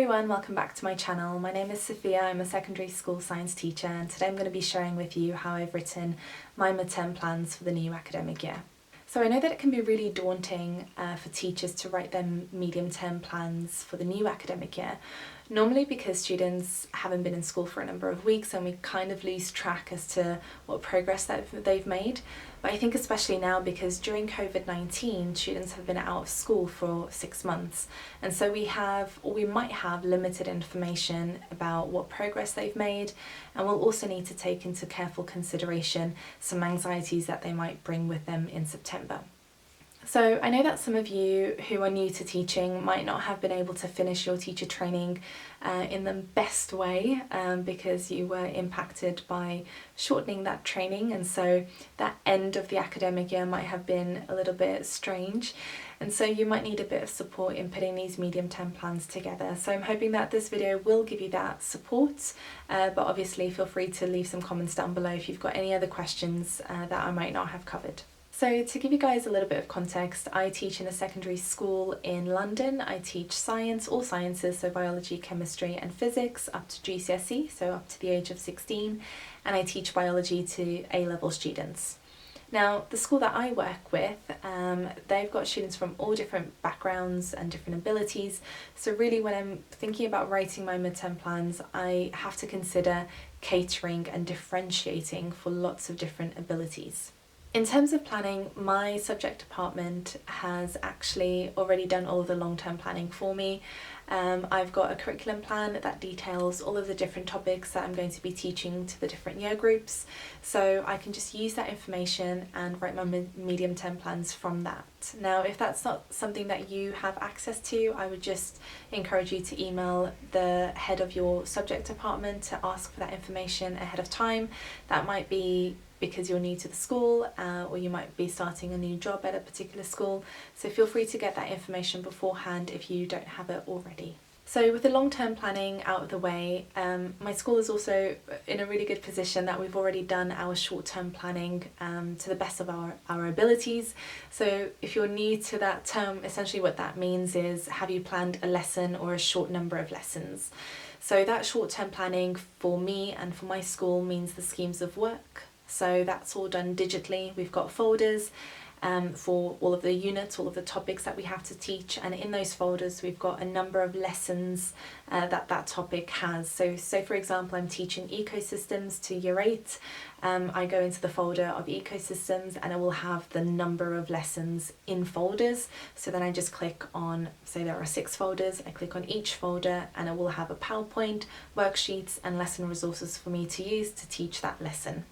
everyone, welcome back to my channel. My name is Sophia, I'm a secondary school science teacher, and today I'm going to be sharing with you how I've written my midterm plans for the new academic year. So I know that it can be really daunting for teachers to write their medium-term plans for the new academic year, normally because students haven't been in school for a number of weeks and we kind of lose track as to what progress that they've made. But I think especially now, because during COVID-19 students have been out of school for 6 months, and so we might have limited information about what progress they've made, and we'll also need to take into careful consideration some anxieties that they might bring with them in September. So I know that some of you who are new to teaching might not have been able to finish your teacher training in the best way because you were impacted by shortening that training, and so that end of the academic year might have been a little bit strange, and so you might need a bit of support in putting these medium-term plans together. So I'm hoping that this video will give you that support, but obviously feel free to leave some comments down below if you've got any other questions that I might not have covered. So to give you guys a little bit of context, I teach in a secondary school in London. I teach science, all sciences, so biology, chemistry and physics up to GCSE, so up to the age of 16, and I teach biology to A-level students. Now, the school that I work with, they've got students from all different backgrounds and different abilities, so really when I'm thinking about writing my midterm plans, I have to consider catering and differentiating for lots of different abilities. In terms of planning, my subject department has actually already done all of the long-term planning for me. I've got a curriculum plan that details all of the different topics that I'm going to be teaching to the different year groups, so I can just use that information and write my medium-term plans from that. Now, if that's not something that you have access to, I would just encourage you to email the head of your subject department to ask for that information ahead of time. That might be because you're new to the school or you might be starting a new job at a particular school, so feel free to get that information beforehand if you don't have it already. So with the long-term planning out of the way, my school is also in a really good position that we've already done our short-term planning to the best of our abilities. So if you're new to that term, essentially what that means is, have you planned a lesson or a short number of lessons? So that short-term planning for me and for my school means the schemes of work. So that's all done digitally. We've got folders for all of the units, all of the topics that we have to teach, and in those folders we've got a number of lessons that topic has. So for example, I'm teaching ecosystems to year 8. I go into the folder of ecosystems and I will have the number of lessons in folders. So then I just click on, say there are 6 folders, I click on each folder and it will have a PowerPoint, worksheets and lesson resources for me to use to teach that lesson.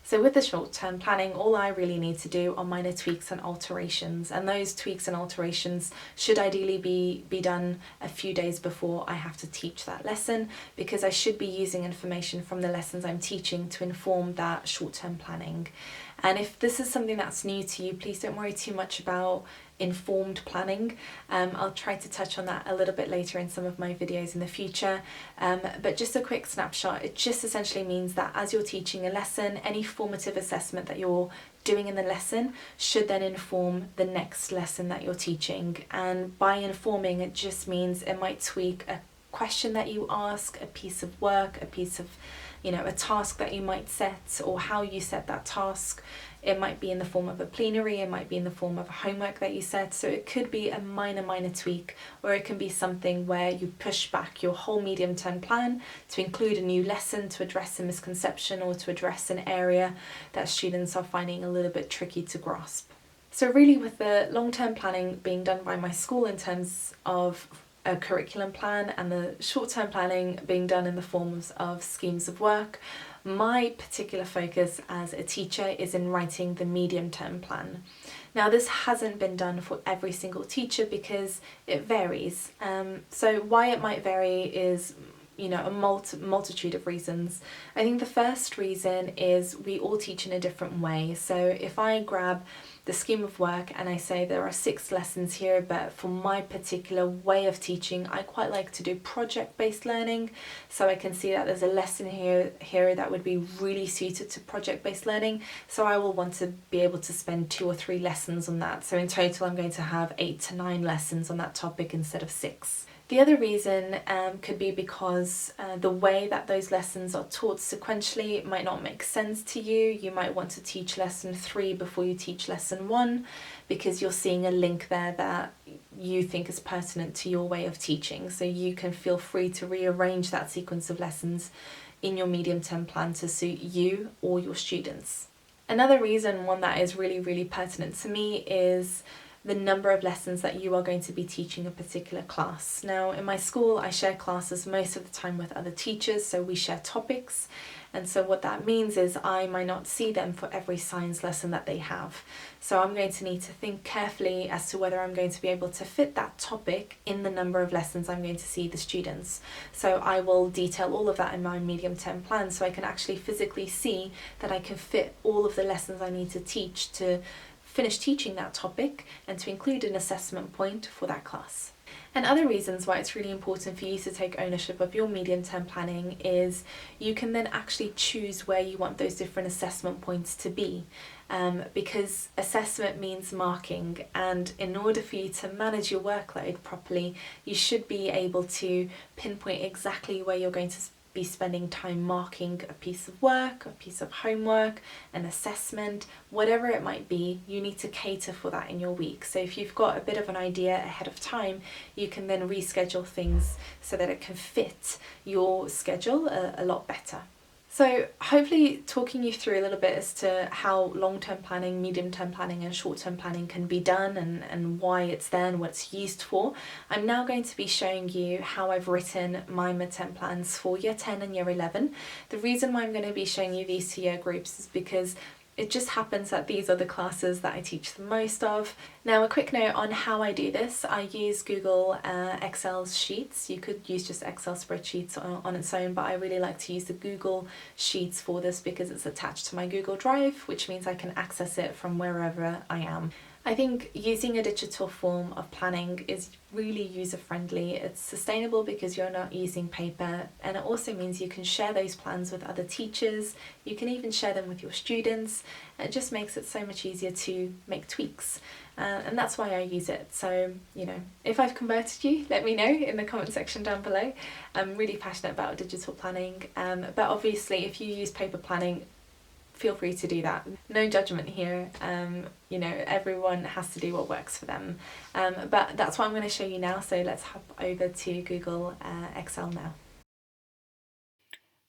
So with the short-term planning, all I really need to do are minor tweaks and alterations, and those tweaks and alterations should ideally be done a few days before I have to teach that lesson, because I should be using information from the lessons I'm teaching to inform that short-term planning. And if this is something that's new to you, please don't worry too much about informed planning. I'll try to touch on that a little bit later in some of my videos in the future, but just a quick snapshot, it just essentially means that as you're teaching a lesson, any formative assessment that you're doing in the lesson should then inform the next lesson that you're teaching. And by informing, it just means it might tweak a question that you ask, a piece of work, a piece of, a task that you might set, or how you set that task. It might be in the form of a plenary, it might be in the form of a homework that you set, so it could be a minor tweak, or it can be something where you push back your whole medium-term plan to include a new lesson to address a misconception or to address an area that students are finding a little bit tricky to grasp. So really, with the long-term planning being done by my school in terms of a curriculum plan and the short-term planning being done in the forms of schemes of work, my particular focus as a teacher is in writing the medium-term plan. Now, this hasn't been done for every single teacher because it varies. So why it might vary is a multitude of reasons. I think the first reason is we all teach in a different way. So if I grab the scheme of work and I say there are 6 lessons here, but for my particular way of teaching, I quite like to do project-based learning. So I can see that there's a lesson here that would be really suited to project-based learning. So I will want to be able to spend 2 or 3 lessons on that. So in total, I'm going to have 8 to 9 lessons on that topic instead of 6. The other reason could be because the way that those lessons are taught sequentially might not make sense to you. You might want to teach lesson 3 before you teach lesson 1 because you're seeing a link there that you think is pertinent to your way of teaching. So you can feel free to rearrange that sequence of lessons in your medium-term plan to suit you or your students. Another reason, one that is really, really pertinent to me, is the number of lessons that you are going to be teaching a particular class. Now, in my school, I share classes most of the time with other teachers, so we share topics. And so what that means is I might not see them for every science lesson that they have. So I'm going to need to think carefully as to whether I'm going to be able to fit that topic in the number of lessons I'm going to see the students. So I will detail all of that in my medium-term plan so I can actually physically see that I can fit all of the lessons I need to teach to finish teaching that topic and to include an assessment point for that class. And other reasons why it's really important for you to take ownership of your medium-term planning is you can then actually choose where you want those different assessment points to be. Because assessment means marking, and in order for you to manage your workload properly, you should be able to pinpoint exactly where you're going to be spending time marking a piece of work, a piece of homework, an assessment, whatever it might be. You need to cater for that in your week. So if you've got a bit of an idea ahead of time, you can then reschedule things so that it can fit your schedule a lot better. So hopefully talking you through a little bit as to how long-term planning, medium-term planning and short-term planning can be done and why it's there and what it's used for. I'm now going to be showing you how I've written my midterm plans for year 10 and year 11. The reason why I'm going to be showing you these 2 year groups is because it just happens that these are the classes that I teach the most of. Now, a quick note on how I do this. I use Google Excel Sheets. You could use just Excel spreadsheets on its own, but I really like to use the Google Sheets for this because it's attached to my Google Drive, which means I can access it from wherever I am. I think using a digital form of planning is really user-friendly. It's sustainable because you're not using paper, and it also means you can share those plans with other teachers. You can even share them with your students. It just makes it so much easier to make tweaks. And that's why I use it. So, if I've converted you, let me know in the comment section down below. I'm really passionate about digital planning, but obviously if you use paper planning, feel free to do that. No judgment here. Everyone has to do what works for them. But that's what I'm going to show you now. So let's hop over to Google Excel now.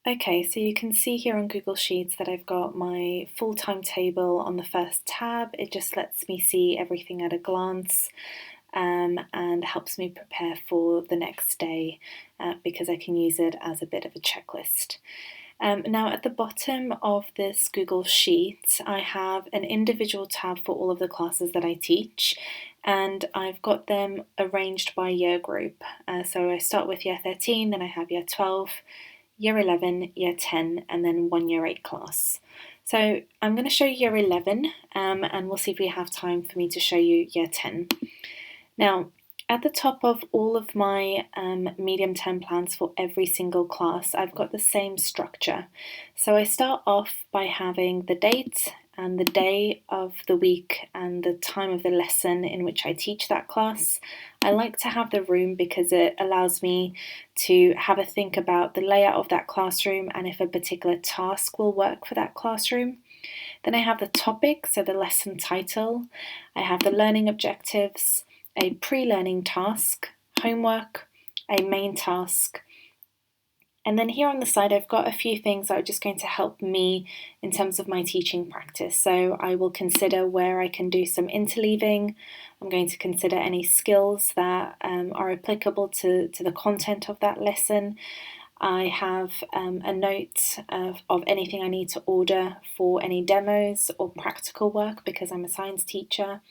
Okay, so you can see here on Google Sheets that I've got my full timetable on the first tab. It just lets me see everything at a glance and helps me prepare for the next day because I can use it as a bit of a checklist. Now at the bottom of this Google Sheet, I have an individual tab for all of the classes that I teach, and I've got them arranged by year group. So I start with year 13, then I have year 12, year 11, year 10, and then one year 8 class. So I'm going to show you year 11, and we'll see if we have time for me to show you year 10. Now, at the top of all of my medium-term plans for every single class, I've got the same structure. So I start off by having the date and the day of the week and the time of the lesson in which I teach that class. I like to have the room because it allows me to have a think about the layout of that classroom and if a particular task will work for that classroom. Then I have the topic, so the lesson title. I have the learning objectives, a pre-learning task, homework, a main task, and then here on the side I've got a few things that are just going to help me in terms of my teaching practice. So I will consider where I can do some interleaving. I'm going to consider any skills that are applicable to the content of that lesson. I have a note of anything I need to order for any demos or practical work because I'm a science teacher.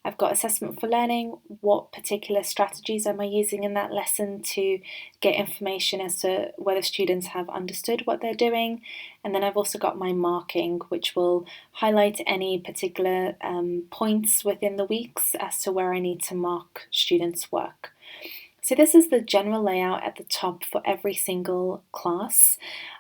I've got assessment for learning. What particular strategies am I using in that lesson to get information as to whether students have understood what they're doing? And then I've also got my marking, which will highlight any particular points within the weeks as to where I need to mark students' work. So this is the general layout at the top for every single class.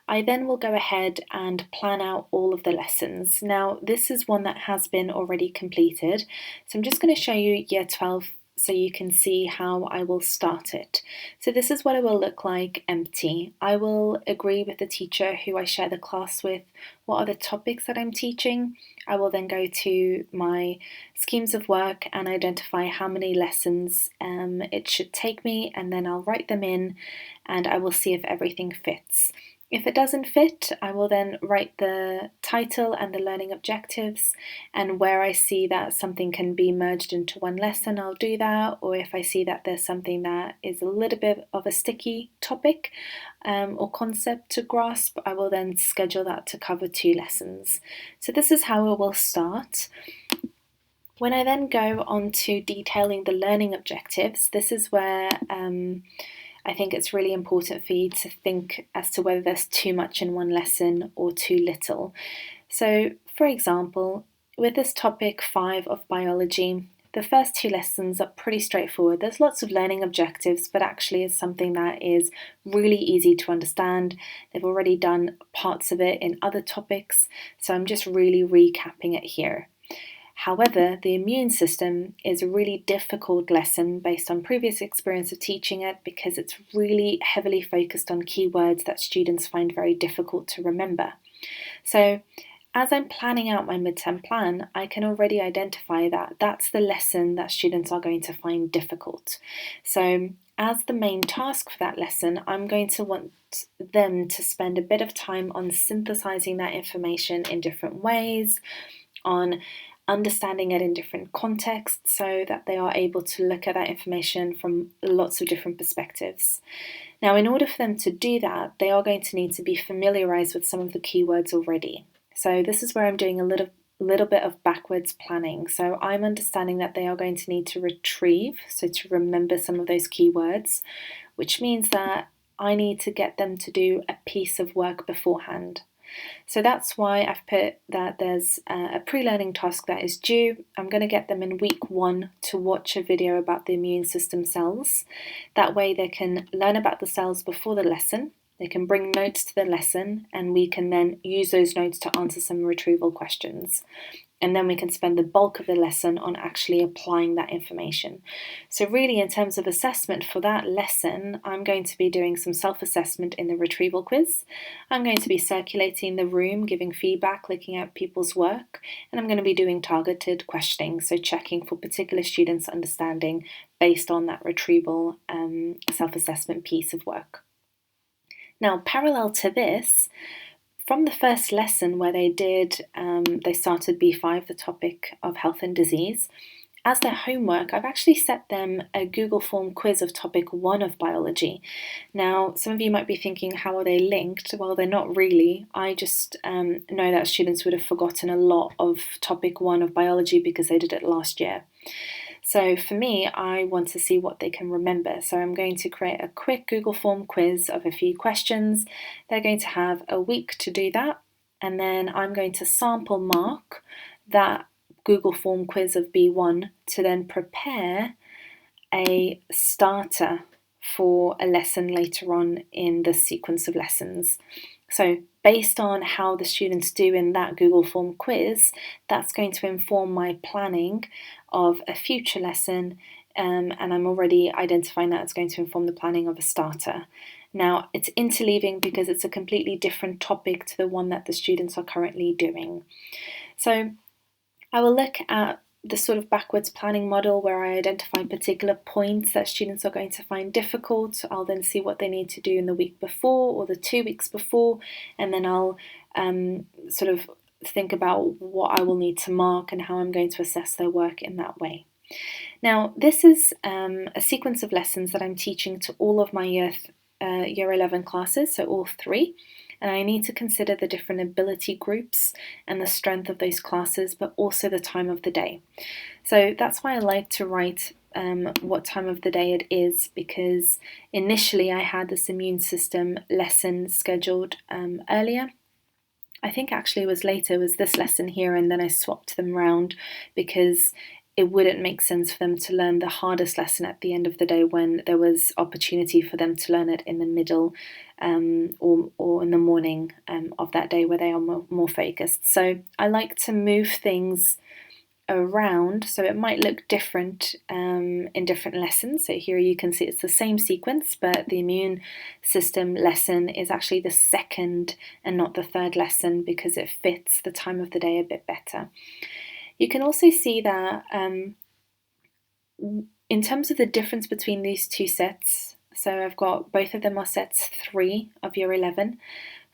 I then will go ahead and plan out all of the lessons. Now this is one that has been already completed, so I'm just going to show you year 12 so you can see how I will start it. So this is what it will look like empty. I will agree with the teacher who I share the class with what are the topics that I'm teaching. I will then go to my schemes of work and identify how many lessons it should take me, and then I'll write them in and I will see if everything fits. If it doesn't fit, I will then write the title and the learning objectives, and where I see that something can be merged into one lesson, I'll do that, or if I see that there's something that is a little bit of a sticky topic or concept to grasp, I will then schedule that to cover 2 lessons. So this is how it will start. When I then go on to detailing the learning objectives, this is where I think it's really important for you to think as to whether there's too much in one lesson or too little. So, for example, with this topic 5 of biology, the first 2 lessons are pretty straightforward. There's lots of learning objectives, but actually it's something that is really easy to understand. They've already done parts of it in other topics, so I'm just really recapping it here. However, the immune system is a really difficult lesson based on previous experience of teaching it, because it's really heavily focused on keywords that students find very difficult to remember. So as I'm planning out my midterm plan, I can already identify that that's the lesson that students are going to find difficult. So as the main task for that lesson, I'm going to want them to spend a bit of time on synthesizing that information in different ways, on understanding it in different contexts, so that they are able to look at that information from lots of different perspectives. Now, in order for them to do that, they are going to need to be familiarized with some of the keywords already. So this is where I'm doing a little bit of backwards planning. So I'm understanding that they are going to need to retrieve, so to remember some of those keywords, which means that I need to get them to do a piece of work beforehand. So that's why I've put that there's a pre-learning task that is due. I'm going to get them in week 1 to watch a video about the immune system cells. That way they can learn about the cells before the lesson. They can bring notes to the lesson, and we can then use those notes to answer some retrieval questions. And then we can spend the bulk of the lesson on actually applying that information. So really, in terms of assessment for that lesson, I'm going to be doing some self-assessment in the retrieval quiz. I'm going to be circulating the room, giving feedback, looking at people's work, and I'm going to be doing targeted questioning, so checking for particular students' understanding based on that retrieval self-assessment piece of work. Now, parallel to this, from the first lesson where they started B5, the topic of health and disease, as their homework, I've actually set them a Google form quiz of topic 1 of biology. Now, some of you might be thinking, how are they linked? Well, they're not really. I just know that students would have forgotten a lot of topic 1 of biology because they did it last year. So for me, I want to see what they can remember. So I'm going to create a quick Google form quiz of a few questions. They're going to have a week to do that. And then I'm going to sample mark that Google form quiz of B1 to then prepare a starter for a lesson later on in the sequence of lessons. So based on how the students do in that Google form quiz, that's going to inform my planning of a future lesson, and I'm already identifying that it's going to inform the planning of a starter. Now, it's interleaving because it's a completely different topic to the one that the students are currently doing. So I will look at the sort of backwards planning model where I identify particular points that students are going to find difficult. I'll then see what they need to do in the week before or the 2 weeks before, and then I'll sort of think about what I will need to mark and how I'm going to assess their work in that way. Now, this is a sequence of lessons that I'm teaching to all of my year 11 classes, so all 3. And I need to consider the different ability groups and the strength of those classes, but also the time of the day. So that's why I like to write what time of the day it is, because initially I had this immune system lesson scheduled earlier. I think actually it was later, it was this lesson here, and then I swapped them around because it wouldn't make sense for them to learn the hardest lesson at the end of the day when there was opportunity for them to learn it in the middle or in the morning of that day where they are more focused. So I like to move things around, so it might look different in different lessons. So here you can see it's the same sequence, but the immune system lesson is actually the second and not the third lesson because it fits the time of the day a bit better. You can also see that in terms of the difference between these two sets, so I've got both of them are sets 3 of year 11.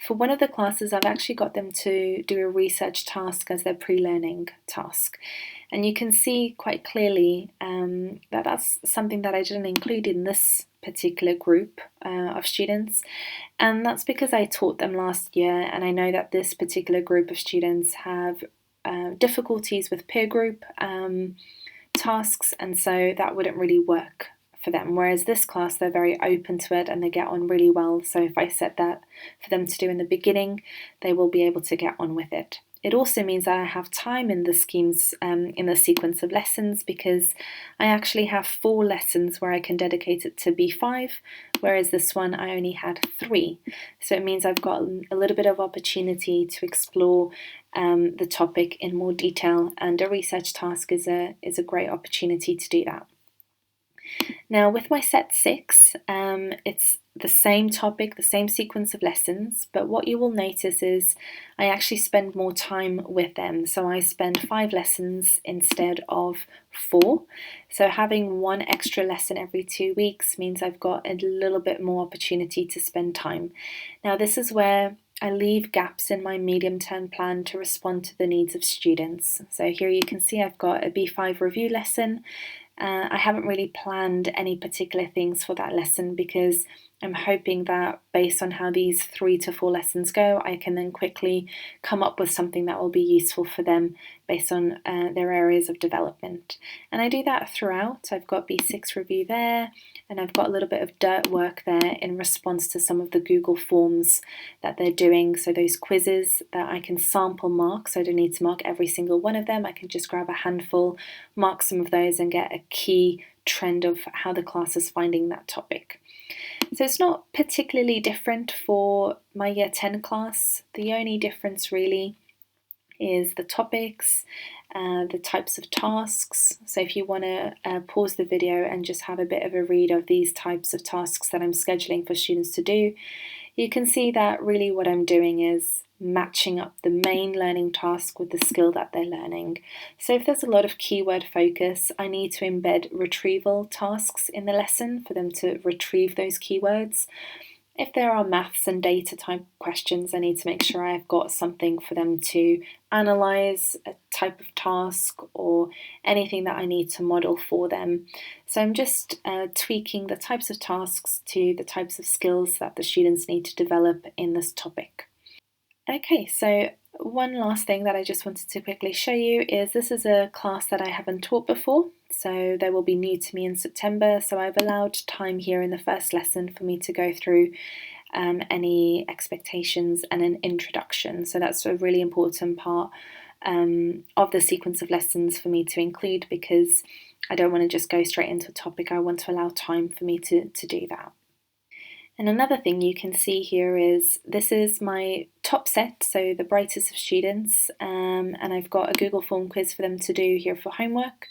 For one of the classes, I've actually got them to do a research task as their pre-learning task. And you can see quite clearly that that's something that I didn't include in this particular group of students. And that's because I taught them last year, and I know that this particular group of students have difficulties with peer group tasks, and so that wouldn't really work for them. Whereas this class, they're very open to it and they get on really well. So if I set that for them to do in the beginning, they will be able to get on with it. It also means that I have time in the schemes, in the sequence of lessons, because I actually have 4 lessons where I can dedicate it to B5, whereas this one I only had 3. So it means I've got a little bit of opportunity to explore the topic in more detail, and a research task is a great opportunity to do that. Now with my set 6, it's the same topic, the same sequence of lessons, but what you will notice is I actually spend more time with them. So I spend 5 lessons instead of 4. So having 1 extra lesson every 2 weeks means I've got a little bit more opportunity to spend time. Now this is where I leave gaps in my medium-term plan to respond to the needs of students. So here you can see I've got a B5 review lesson. I haven't really planned any particular things for that lesson because I'm hoping that based on how these 3 to 4 lessons go, I can then quickly come up with something that will be useful for them based on their areas of development. And I do that throughout. I've got B6 review there, and I've got a little bit of dirt work there in response to some of the Google forms that they're doing. So those quizzes that I can sample mark, so I don't need to mark every single one of them. I can just grab a handful, mark some of those, and get a key trend of how the class is finding that topic. So it's not particularly different for my year 10 class. The only difference really is the topics, the types of tasks. So if you want to pause the video and just have a bit of a read of these types of tasks that I'm scheduling for students to do, you can see that really what I'm doing is matching up the main learning task with the skill that they're learning. So if there's a lot of keyword focus, I need to embed retrieval tasks in the lesson for them to retrieve those keywords. If there are maths and data type questions, I need to make sure I've got something for them to analyze, a type of task or anything that I need to model for them. So I'm just tweaking the types of tasks to the types of skills that the students need to develop in this topic. Okay, so one last thing that I just wanted to quickly show you is this is a class that I haven't taught before, so they will be new to me in September, so I've allowed time here in the first lesson for me to go through any expectations and an introduction. So that's a really important part of the sequence of lessons for me to include, because I don't want to just go straight into a topic. I want to allow time for me to do that. And another thing you can see here is this is my top set, so the brightest of students, and I've got a Google form quiz for them to do here for homework.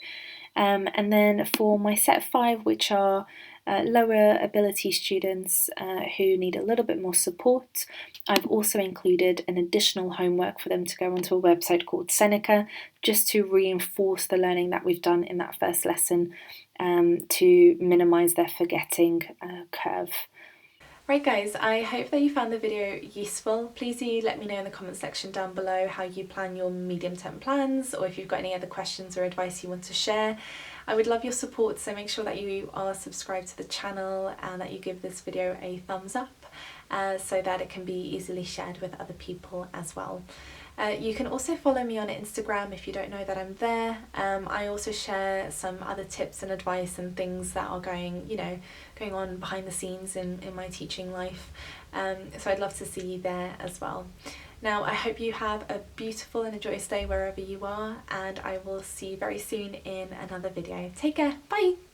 And then for my set 5, which are lower ability students who need a little bit more support, I've also included an additional homework for them to go onto a website called Seneca, just to reinforce the learning that we've done in that first lesson to minimise their forgetting curve. Right guys, I hope that you found the video useful. Please do let me know in the comment section down below how you plan your medium-term plans, or if you've got any other questions or advice you want to share. I would love your support, so make sure that you are subscribed to the channel and that you give this video a thumbs up so that it can be easily shared with other people as well. You can also follow me on Instagram if you don't know that I'm there. I also share some other tips and advice and things that are going on behind the scenes in my teaching life. So I'd love to see you there as well. Now I hope you have a beautiful and joyous day wherever you are, and I will see you very soon in another video. Take care, bye!